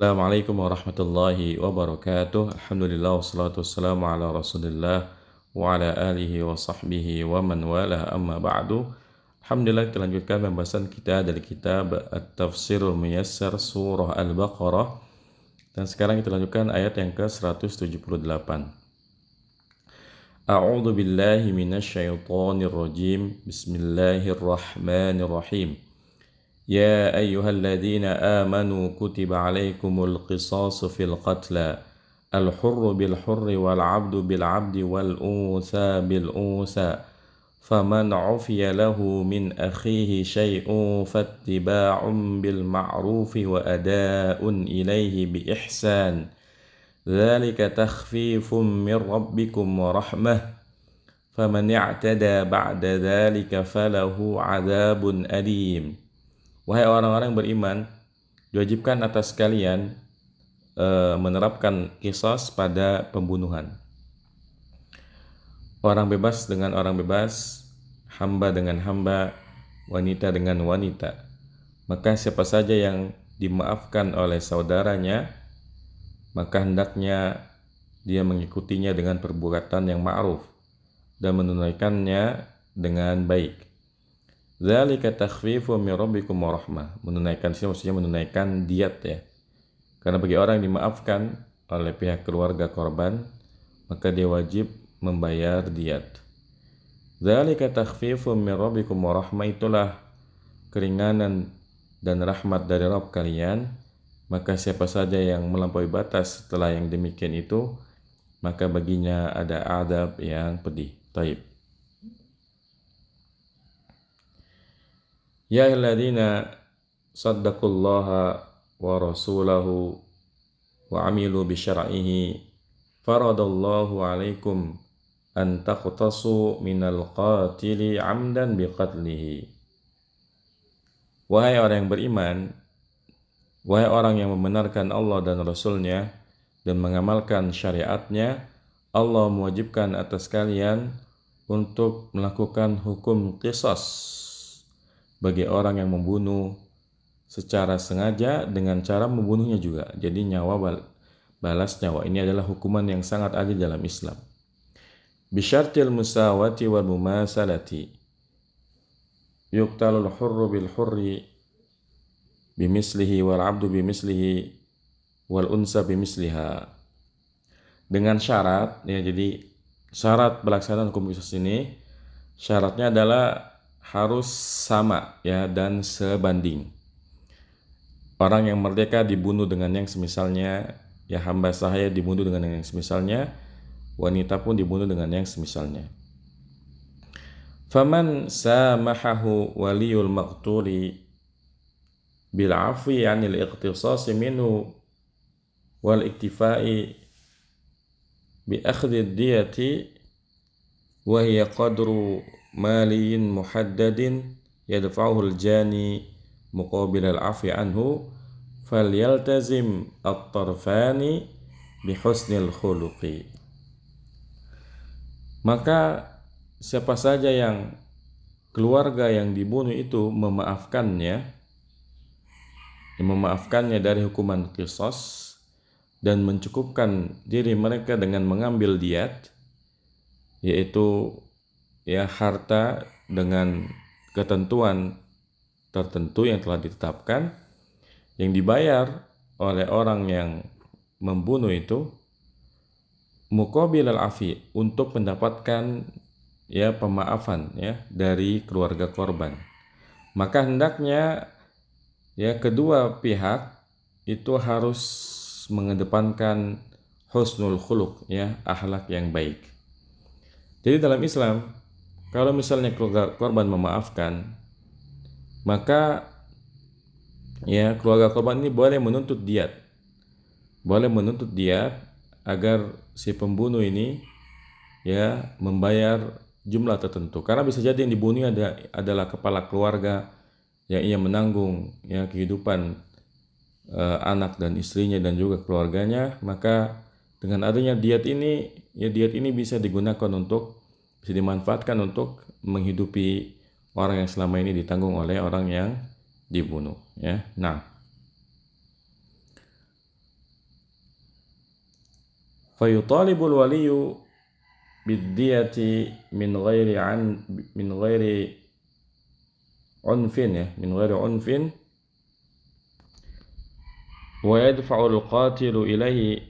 Assalamualaikum warahmatullahi wabarakatuh. Alhamdulillah wassalatu wassalamu ala Rasulillah wa ala alihi wa sahbihi wa man wala amma ba'du. Alhamdulillah kita lanjutkan pembahasan kita dari kitab At-Tafsirul Muyassar surah Al-Baqarah, dan sekarang kita lanjutkan ayat yang ke-178. A'udzu billahi minasyaitonir rajim. Bismillahirrahmanirrahim. يا أيها الذين آمنوا كتب عليكم القصاص في القتلى الحر بالحر والعبد بالعبد والأنثى بالأنثى فمن عفي له من أخيه شيء فاتباع بالمعروف وأداء إليه بإحسان ذلك تخفيف من ربكم ورحمة فمن اعتدى بعد ذلك فله عذاب أليم. Wahai orang-orang yang beriman, diwajibkan atas kalian menerapkan qisas pada pembunuhan. Orang bebas dengan orang bebas, hamba dengan hamba, wanita dengan wanita. Maka siapa saja yang dimaafkan oleh saudaranya, maka hendaknya dia mengikutinya dengan perbuatan yang ma'ruf dan menunaikannya dengan baik. Dzalika takhfifun min rabbikum wa rahmah. Menunaikan sini maksudnya menunaikan diat ya. Karena bagi orang yang dimaafkan oleh pihak keluarga korban, maka dia wajib membayar diat. Dzalika takhfifun min rabbikum wa rahmah, itulah keringanan dan rahmat dari Rabb kalian. Maka siapa saja yang melampaui batas setelah yang demikian itu, maka baginya ada adab yang pedih. Taib. Ya ayyuhalladzina saddaqullaha wa rasulahu wa amilu bi syar'ihi faradallahu alaikum an taqtasu minal qatili amdan bi qatlihi. Wahai orang yang beriman, wahai orang yang membenarkan Allah dan Rasulnya dan mengamalkan syariatnya, Allah mewajibkan atas kalian untuk melakukan hukum qisas bagi orang yang membunuh secara sengaja dengan cara membunuhnya juga. Jadi nyawa balas nyawa. Ini adalah hukuman yang sangat adil dalam Islam. Bisyartil musawati wal mumasalati. Yuqtalul hurru bil hurri bimislihi wal abdu bimislihi wal unsa bimisliha. Dengan syarat, ya, jadi syarat pelaksanaan hukum qisas ini, syaratnya adalah harus sama ya dan sebanding. Orang yang merdeka dibunuh dengan yang semisalnya, ya hamba sahaya dibunuh dengan yang semisalnya, wanita pun dibunuh dengan yang semisalnya. Faman samahahu waliyul maqtuli bil afwi 'anil iqtisas minhu wal iktifai bi akhdhi ad-diyati wa hiya qadru maliyin muhaddadin yadfa'uhu al-jani muqabil al-'afwi anhu falyaltazim at-tarfani bihusnil khuluqi. Maka siapa saja yang keluarga yang dibunuh itu memaafkannya dari hukuman qisas dan mencukupkan diri mereka dengan mengambil diat, yaitu ya harta dengan ketentuan tertentu yang telah ditetapkan, yang dibayar oleh orang yang membunuh itu muqabil al-afi, untuk mendapatkan ya pemaafan ya dari keluarga korban. Maka hendaknya ya kedua pihak itu harus mengedepankan husnul khuluq ya, akhlak yang baik. Jadi dalam Islam, kalau misalnya keluarga korban memaafkan, maka ya keluarga korban ini boleh menuntut diat. Boleh menuntut diat agar si pembunuh ini ya membayar jumlah tertentu. Karena bisa jadi yang dibunuh adalah kepala keluarga yang ia menanggung ya kehidupan anak dan istrinya dan juga keluarganya. Maka dengan adanya diat ini, ya diat ini bisa dimanfaatkan untuk menghidupi orang yang selama ini ditanggung oleh orang yang dibunuh ya. Nah, Fayutalibul waliyu biddiyati min ghairi unfin ya, min ghairi unfin wa yadfa'ul qatilu ilaihi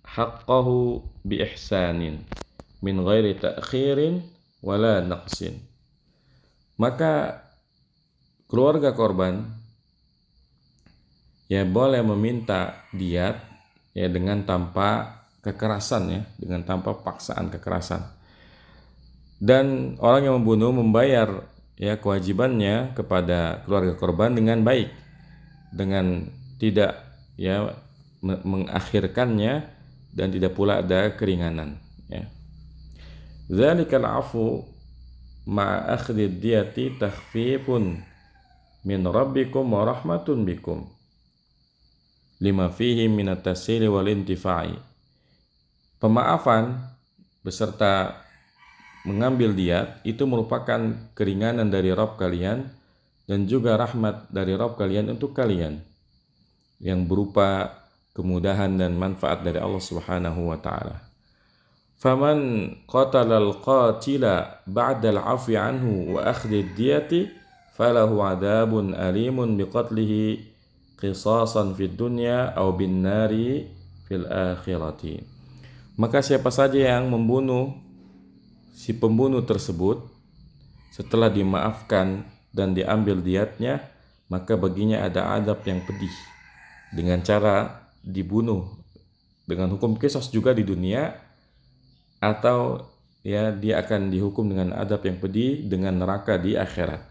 haqqahu bi ihsanin min ghairi ta'khirin wala naqsin. Maka keluarga korban ya boleh meminta diat ya dengan tanpa kekerasan ya, dengan tanpa paksaan kekerasan. Dan orang yang membunuh membayar ya kewajibannya kepada keluarga korban dengan baik, dengan tidak ya mengakhirkannya dan tidak pula ada keringanan ya. Dzalikal afu ma'a akhdhi diyati takhfifun min rabbikum wa rahmatun bikum lima fihi min at-tasili wal intifa'i. Pemaafan beserta mengambil diat itu merupakan keringanan dari Rabb kalian dan juga rahmat dari Rabb kalian untuk kalian yang berupa kemudahan dan manfaat dari Allah Subhanahu wa taala. Faman qatala al-qatila ba'da al-'afwi anhu wa akhdhi ad-diyati falahu 'adabun alimun biqatlihi qisasan fid dunya aw bin nari fil akhirati. Maka siapa saja yang membunuh si pembunuh tersebut setelah dimaafkan dan diambil diatnya, maka baginya ada adab yang pedih dengan cara dibunuh dengan hukum qisas juga di dunia, atau ya dia akan dihukum dengan adab yang pedih dengan neraka di akhirat.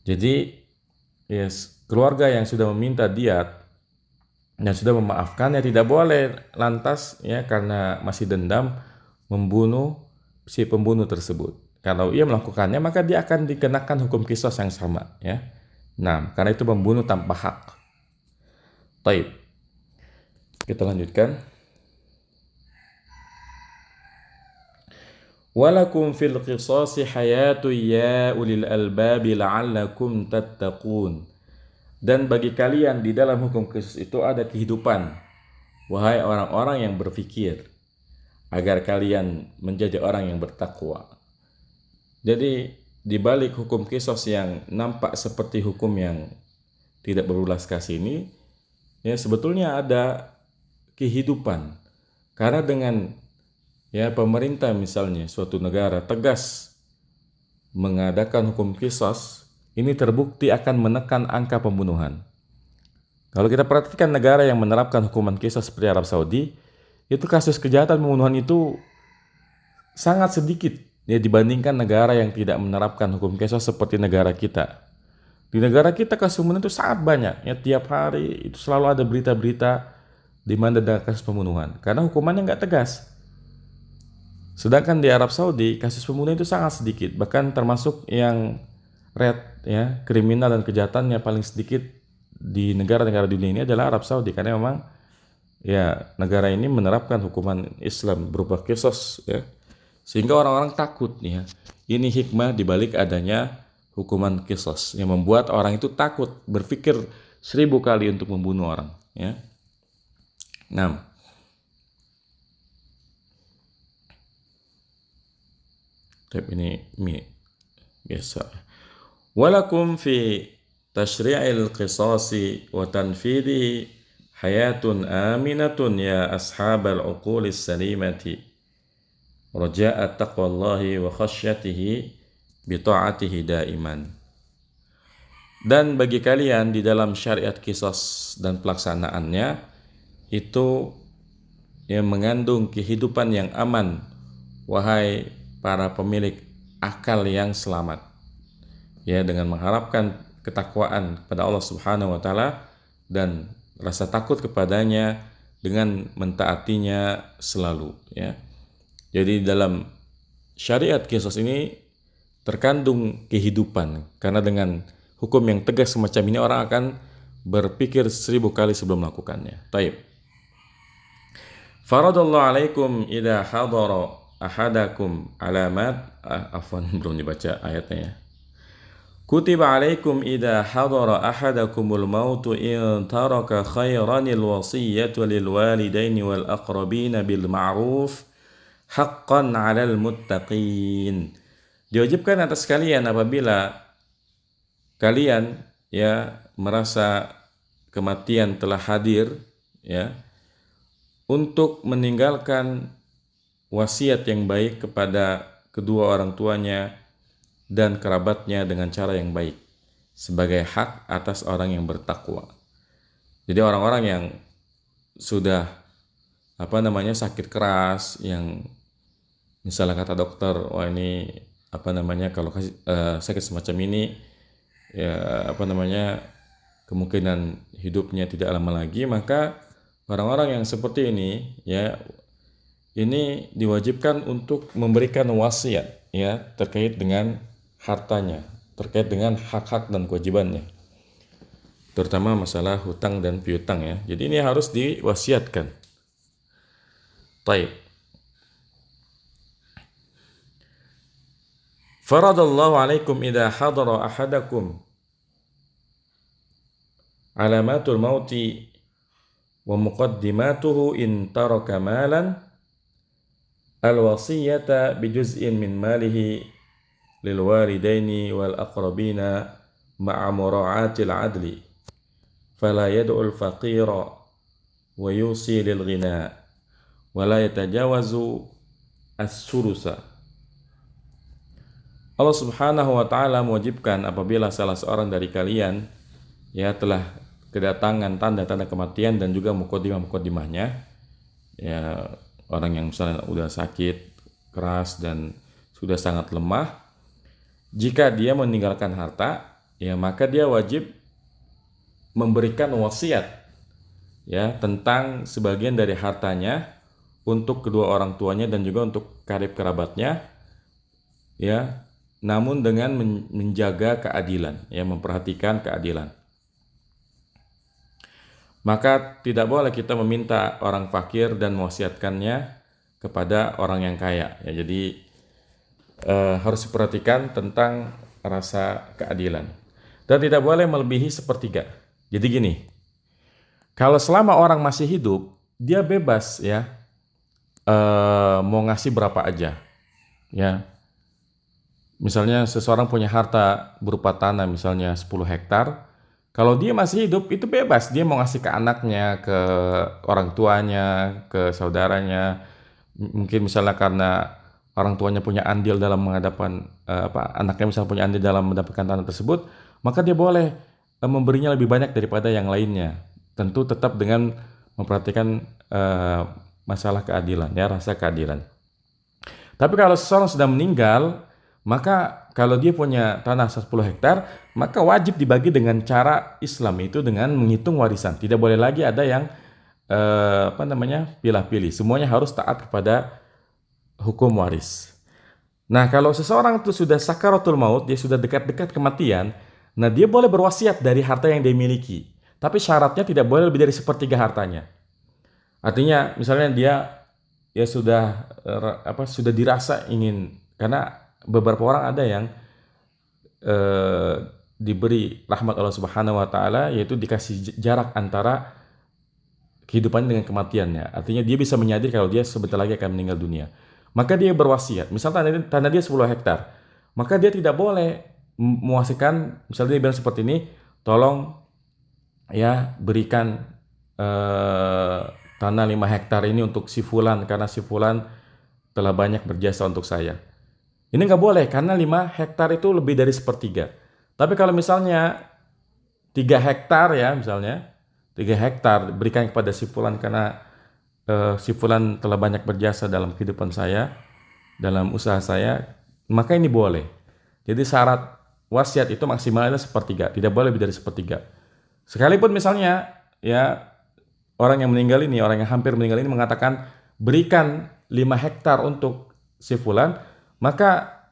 Jadi keluarga yang sudah meminta diat dan sudah memaafkan ya tidak boleh lantas ya karena masih dendam membunuh si pembunuh tersebut. Kalau ia melakukannya maka dia akan dikenakan hukum qisas yang sama ya. Nah, karena itu membunuh tanpa hak. Baik. Kita lanjutkan. Walakum fil qisasi hayatu ya ulil albabi la'allakum tattaqun. Dan bagi kalian di dalam hukum qisas itu ada kehidupan, wahai orang-orang yang berfikir, agar kalian menjadi orang yang bertakwa. Jadi di balik hukum qisas yang nampak seperti hukum yang tidak berulas kasih ini, ya sebetulnya ada kehidupan. Karena dengan ya pemerintah misalnya suatu negara tegas mengadakan hukum qisas, ini terbukti akan menekan angka pembunuhan. Kalau kita perhatikan negara yang menerapkan hukuman qisas seperti Arab Saudi, itu kasus kejahatan pembunuhan itu sangat sedikit ya dibandingkan negara yang tidak menerapkan hukum qisas seperti negara kita. Di negara kita kasus pembunuhan itu sangat banyak ya, tiap hari itu selalu ada berita-berita di mana ada kasus pembunuhan karena hukumannya nggak tegas. Sedangkan di Arab Saudi kasus pembunuhan itu sangat sedikit, bahkan termasuk yang red ya, kriminal dan kejahatannya paling sedikit di negara-negara dunia ini adalah Arab Saudi, karena memang ya negara ini menerapkan hukuman Islam berupa qisas ya, sehingga orang-orang takut nih ya. Ini hikmah dibalik adanya hukuman qisas yang membuat orang itu takut, berpikir 1000 kali untuk membunuh orang ya. 6. Ini biasa. Walakum fi tashri'il qisasi wa tanfidhi hayatun aminatun ya ashabal uqulis salimati raja'a taqwallahi wa khasyatihi bi ta'atihi daiman. Dan bagi kalian di dalam syariat qisas dan pelaksanaannya itu yang mengandung kehidupan yang aman, wahai para pemilik akal yang selamat. Ya, dengan mengharapkan ketakwaan kepada Allah Subhanahu wa taala dan rasa takut kepadanya dengan mentaatinya selalu ya. Jadi dalam syariat qisas ini terkandung kehidupan, karena dengan hukum yang tegas semacam ini orang akan berpikir 1000 kali sebelum melakukannya. Taib. Faradallahu alaikum idza hadara ahadakum alamat belum dibaca ayatnya ya. Kutiba alaikum idza hadara ahadakumul mautu in taraka khairanil wasiyyatu lil walidaini wal aqrabina bil ma'ruf haqqan 'alal muttaqin. Diwajibkan atas kalian apabila kalian merasa kematian telah hadir untuk meninggalkan wasiat yang baik kepada kedua orang tuanya dan kerabatnya dengan cara yang baik sebagai hak atas orang yang bertakwa. Jadi orang-orang yang sudah sakit keras, yang misalnya kata dokter, wah ini kalau sakit semacam ini kemungkinan hidupnya tidak lama lagi, maka orang-orang yang seperti ini ini diwajibkan untuk memberikan wasiat terkait dengan hartanya, terkait dengan hak-hak dan kewajibannya, terutama masalah hutang dan piutang Jadi ini harus diwasiatkan. Baik. Faradallahu alaikum idza hadara ahadakum alamatul mauti wa muqaddimatuhu in taraka malan al-wasiyata bijuz'in min malihi lil walidaini wal aqrabina ma'a mura'atil adli fala yad'ul faqira wa yusi lil ghina wa la yatajawazu as-surusa. Allah Subhanahu wa taala mewajibkan apabila salah seorang dari kalian telah kedatangan tanda-tanda kematian dan juga muqaddimah-muqaddimahnya, orang yang misalnya udah sakit keras dan sudah sangat lemah, jika dia meninggalkan harta, maka dia wajib memberikan wasiat tentang sebagian dari hartanya untuk kedua orang tuanya dan juga untuk karib kerabatnya, namun dengan menjaga keadilan, memperhatikan keadilan. Maka tidak boleh kita meminta orang fakir dan mewasiatkannya kepada orang yang kaya. Jadi harus diperhatikan tentang rasa keadilan. Dan tidak boleh melebihi sepertiga. Jadi gini, kalau selama orang masih hidup, dia bebas mau ngasih berapa aja. Misalnya seseorang punya harta berupa tanah misalnya 10 hektar, kalau dia masih hidup itu bebas, dia mau ngasih ke anaknya, ke orang tuanya, ke saudaranya. Mungkin misalnya karena orang tuanya punya andil dalam menghadapkan anaknya misalnya punya andil dalam mendapatkan tanah tersebut, maka dia boleh memberinya lebih banyak daripada yang lainnya. Tentu tetap dengan memperhatikan masalah keadilan, rasa keadilan. Tapi kalau seseorang sudah meninggal, maka kalau dia punya tanah 10 hektar, maka wajib dibagi dengan cara Islam, itu dengan menghitung warisan. Tidak boleh lagi ada yang pilih-pilih. Semuanya harus taat kepada hukum waris. Nah, kalau seseorang itu sudah sakaratul maut, dia sudah dekat-dekat kematian, nah dia boleh berwasiat dari harta yang dia miliki. Tapi syaratnya tidak boleh lebih dari sepertiga hartanya. Artinya, misalnya dia sudah dirasa ingin, karena beberapa orang ada yang diberi rahmat Allah Subhanahu wa taala, yaitu dikasih jarak antara kehidupannya dengan kematiannya. Artinya dia bisa menyadari kalau dia sebentar lagi akan meninggal dunia. Maka dia berwasiat. Misalnya tanah dia 10 hektar. Maka dia tidak boleh mewasiatkan, misalnya dia bilang seperti ini, tolong berikan tanah 5 hektar ini untuk si fulan karena si fulan telah banyak berjasa untuk saya. Ini nggak boleh karena 5 hektar itu lebih dari sepertiga. Tapi kalau misalnya 3 hektar misalnya 3 hektar berikan kepada si fulan karena si fulan telah banyak berjasa dalam kehidupan saya, dalam usaha saya, maka ini boleh. Jadi syarat wasiat itu maksimalnya sepertiga, tidak boleh lebih dari sepertiga. Sekalipun misalnya orang yang meninggal ini, orang yang hampir meninggal ini mengatakan berikan 5 hektar untuk si fulan, maka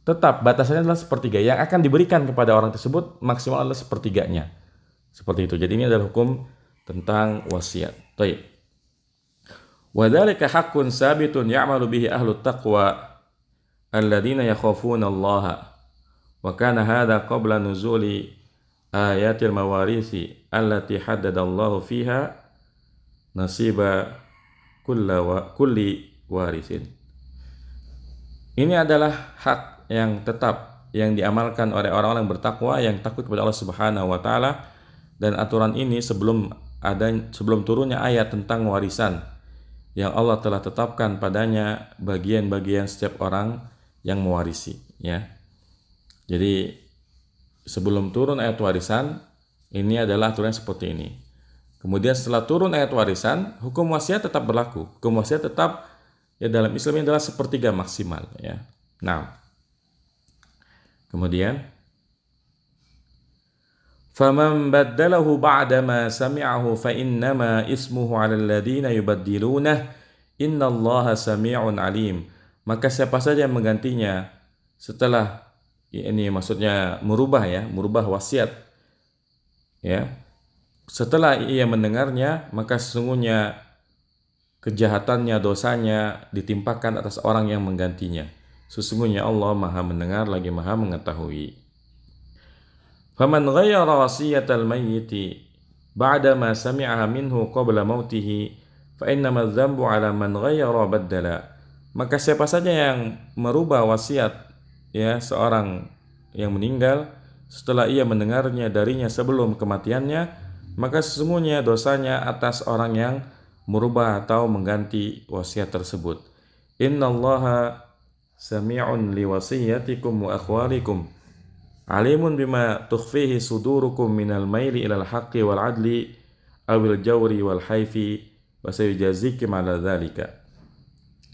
tetap batasannya adalah sepertiga. Yang akan diberikan kepada orang tersebut maksimal adalah sepertiganya. Seperti itu. Jadi ini adalah hukum tentang wasiat. Baik. Wa dzalika haqqun sabitun ya'malu bihi ahlut taqwa alladziina yakhafuna Allah Wa kana hadha qabla nuzuli ayatil mawarisi allati haddadallahu fiha nasiba kulli warisin. Ini adalah hak yang tetap yang diamalkan oleh orang-orang yang bertakwa, yang takut kepada Allah Subhanahu wa taala, dan aturan ini sebelum turunnya ayat tentang warisan yang Allah telah tetapkan padanya bagian-bagian setiap orang yang mewarisi, ya. Jadi sebelum turun ayat warisan, ini adalah aturan seperti ini. Kemudian setelah turun ayat warisan, hukum wasiat tetap berlaku. Hukum wasiat tetap, ya, dalam Islam ini adalah sepertiga maksimal, ya. Nah, kemudian faman baddalahu ba'dama sami'ahu fa innama ismuhu 'alal ladzina yubaddilunah innallaha sami'un 'alim. Maka siapa saja yang menggantinya setelah ini, maksudnya merubah wasiat, ya, setelah ia mendengarnya, maka sesungguhnya kejahatannya, dosanya ditimpakan atas orang yang menggantinya. Sesungguhnya Allah Maha mendengar lagi Maha mengetahui. Faman ghayyara wasiyatal mayyiti ba'da ma sami'aha minhu qabla mautihi fa innama dzambu 'ala man ghayyara baddala. Maka siapa saja yang merubah wasiat, ya, seorang yang meninggal setelah ia mendengarnya darinya sebelum kematiannya, maka sesungguhnya dosanya atas orang yang merubah atau mengganti wasiat tersebut. Innallaha sami'un liwasiyatikum wa akhwalikum alimun bima tukhfihi sudurukum minal maili ilal haqqi wal adli awil jawri wal haifi wa sayujazikum ala dzalika.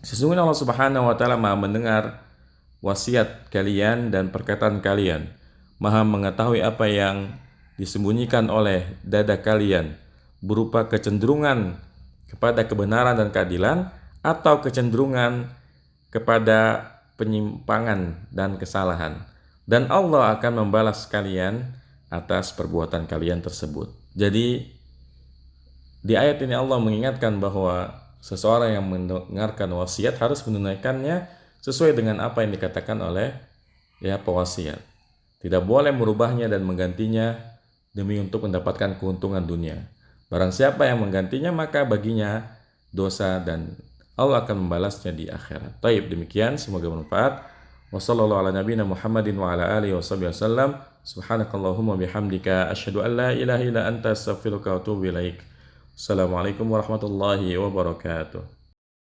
Sesungguhnya Allah Subhanahu wa taala Maha mendengar wasiat kalian dan perkataan kalian, Maha mengetahui apa yang disembunyikan oleh dada kalian berupa kecenderungan kepada kebenaran dan keadilan atau kecenderungan kepada penyimpangan dan kesalahan, dan Allah akan membalas kalian atas perbuatan kalian tersebut. Jadi di ayat ini Allah mengingatkan bahwa seseorang yang mendengarkan wasiat harus menunaikannya sesuai dengan apa yang dikatakan oleh, ya, pewasiat. Tidak boleh merubahnya dan menggantinya demi untuk mendapatkan keuntungan dunia. Barang siapa yang menggantinya maka baginya dosa dan Allah akan membalasnya di akhirat. Taib, demikian, semoga bermanfaat. Wassallallahu ala nabiyina Muhammadin wa ala alihi wasallam. Subhanakallahumma bihamdika asyhadu an la ilaha illa anta astaghfiruka wa atubu ilaik. Assalamualaikum warahmatullahi wabarakatuh.